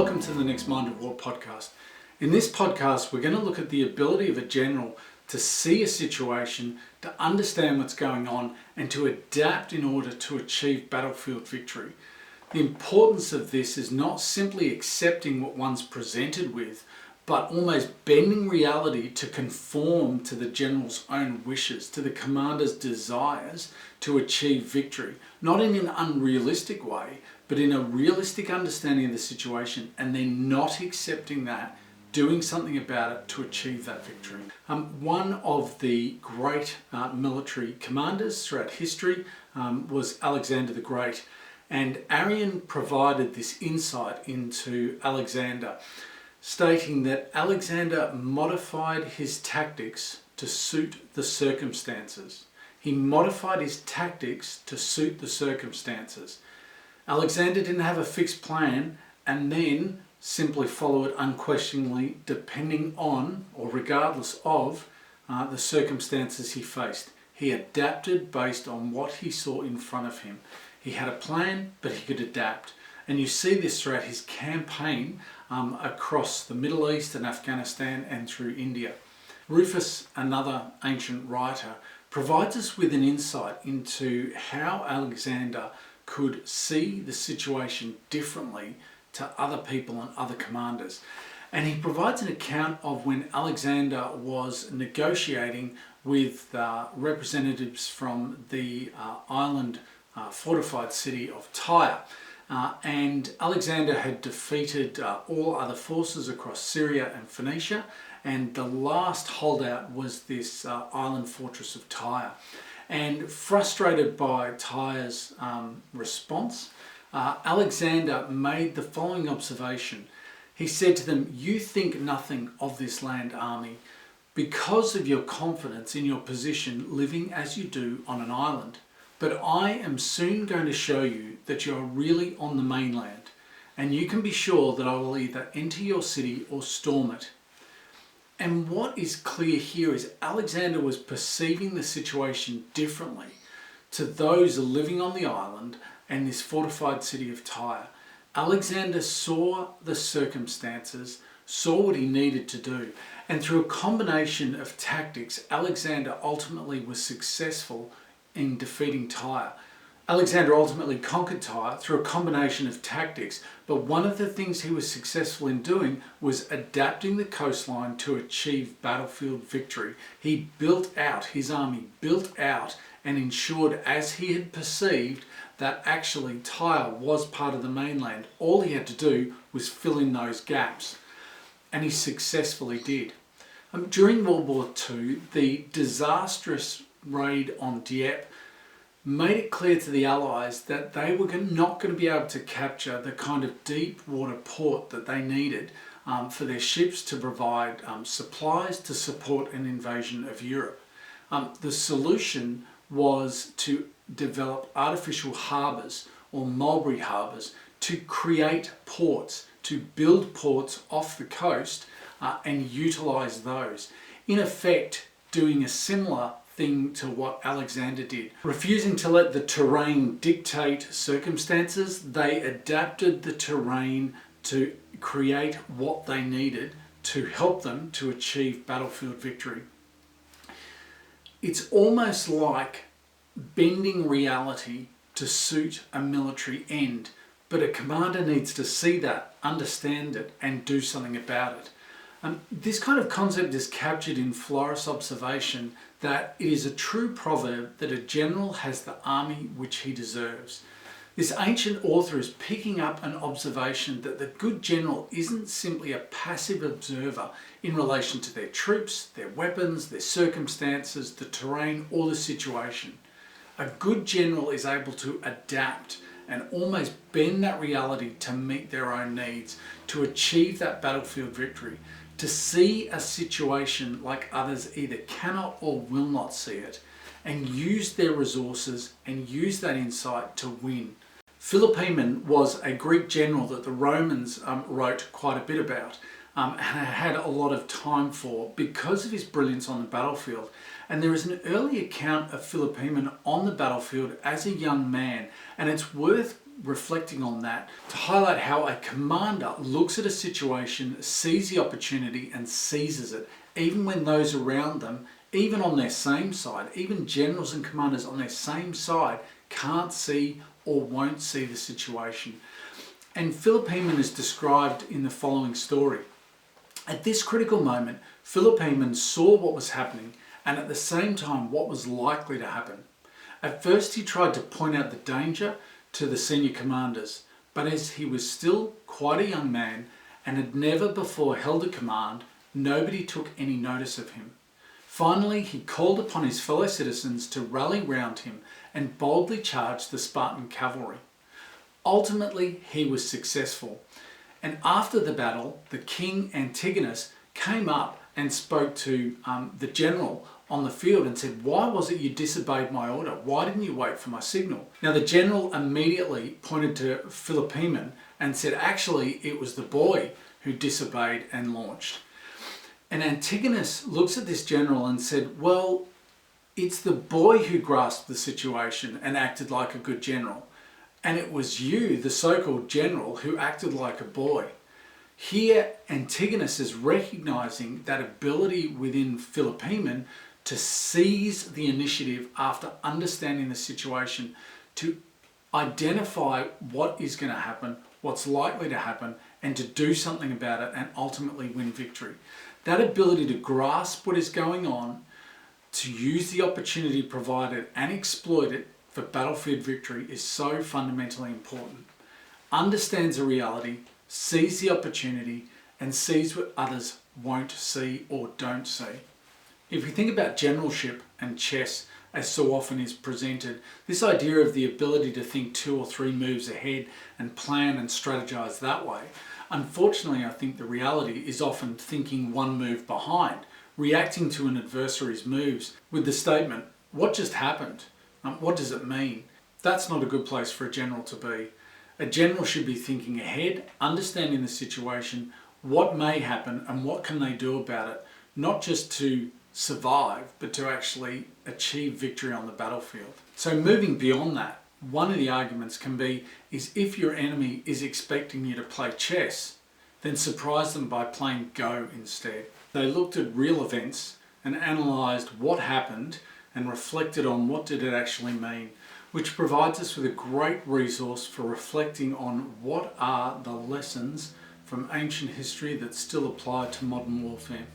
Welcome to the Next Mind of War podcast. In this podcast, we're going to look at the ability of a general to see a situation, to understand what's going on, and to adapt in order to achieve battlefield victory. The importance of this is not simply accepting what one's presented with, but almost bending reality to conform to the general's own wishes, to the commander's desires to achieve victory. Not in an unrealistic way, but in a realistic understanding of the situation, and then not accepting that, doing something about it to achieve that victory. One of the great military commanders throughout history was Alexander the Great, and Arrian provided this insight into Alexander, stating that Alexander modified his tactics to suit the circumstances. He modified his tactics to suit the circumstances. Alexander didn't have a fixed plan and then simply follow it unquestioningly, depending on or regardless of the circumstances he faced. He adapted based on what he saw in front of him. He had a plan, but he could adapt. And you see this throughout his campaign across the Middle East and Afghanistan and through India. Rufus, another ancient writer, provides us with an insight into how Alexander could see the situation differently to other people and other commanders. And he provides an account of when Alexander was negotiating with representatives from the island fortified city of Tyre. And Alexander had defeated all other forces across Syria and Phoenicia, and the last holdout was this island fortress of Tyre. And frustrated by Tyre's response, Alexander made the following observation. He said to them, "You think nothing of this land army because of your confidence in your position living as you do on an island. But I am soon going to show you that you are really on the mainland, and you can be sure that I will either enter your city or storm it." And what is clear here is Alexander was perceiving the situation differently to those living on the island and this fortified city of Tyre. Alexander saw the circumstances, saw what he needed to do, and through a combination of tactics, Alexander ultimately was successful in defeating Tyre. Alexander ultimately conquered Tyre through a combination of tactics, but one of the things he was successful in doing was adapting the coastline to achieve battlefield victory. He built out, his army built out and ensured, as he had perceived, that actually Tyre was part of the mainland. All he had to do was fill in those gaps, and he successfully did. During World War II, the disastrous raid on Dieppe made it clear to the Allies that they were not going to be able to capture the kind of deep water port that they needed for their ships to provide supplies to support an invasion of Europe. The solution was to develop artificial harbours or mulberry harbours to create ports, to build ports off the coast and utilise those. In effect, doing a similar thing to what Alexander did. Refusing to let the terrain dictate circumstances, they adapted the terrain to create what they needed to help them to achieve battlefield victory. It's almost like bending reality to suit a military end, but a commander needs to see that, understand it, and do something about it. This kind of concept is captured in Floris' observation that it is a true proverb that a general has the army which he deserves. This ancient author is picking up an observation that the good general isn't simply a passive observer in relation to their troops, their weapons, their circumstances, the terrain, or the situation. A good general is able to adapt and almost bend that reality to meet their own needs, to achieve that battlefield victory, to see a situation like others either cannot or will not see it, and use their resources and use that insight to win. Philopoemen was a Greek general that the Romans wrote quite a bit about and had a lot of time for because of his brilliance on the battlefield. And there is an early account of Philopoemen on the battlefield as a young man, and it's worth reflecting on that to highlight how a commander looks at a situation, sees the opportunity and seizes it, even when those around them, even on their same side, even generals and commanders on their same side, can't see or won't see the situation. And Philopoemen is described in the following story. At this critical moment, Philopoemen saw what was happening and at the same time what was likely to happen. At first he tried to point out the danger to the senior commanders, but as he was still quite a young man and had never before held a command, nobody took any notice of him. Finally, he called upon his fellow citizens to rally round him and boldly charge the Spartan cavalry. Ultimately, he was successful. And after the battle, the king Antigonus came up and spoke to the general on the field and said, "Why was it you disobeyed my order? Why didn't you wait for my signal?" Now the general immediately pointed to Philopoemen and said, actually, it was the boy who disobeyed and launched. And Antigonus looks at this general and said, well, it's the boy who grasped the situation and acted like a good general. And it was you, the so-called general, who acted like a boy. Here, Antigonus is recognizing that ability within Philopoemen to seize the initiative after understanding the situation, to identify what is going to happen, what's likely to happen, and to do something about it and ultimately win victory. That ability to grasp what is going on, to use the opportunity provided and exploit it for battlefield victory is so fundamentally important. Understands the reality, sees the opportunity, and sees what others won't see or don't see. If you think about generalship and chess, as so often is presented, this idea of the ability to think 2 or 3 moves ahead and plan and strategize that way, unfortunately I think the reality is often thinking 1 move behind, reacting to an adversary's moves with the statement, what just happened? What does it mean? That's not a good place for a general to be. A general should be thinking ahead, understanding the situation, what may happen and what can they do about it, not just to survive, but to actually achieve victory on the battlefield. So moving beyond that, one of the arguments can be is if your enemy is expecting you to play chess, then surprise them by playing Go instead. They looked at real events and analysed what happened and reflected on what did it actually mean, which provides us with a great resource for reflecting on what are the lessons from ancient history that still apply to modern warfare.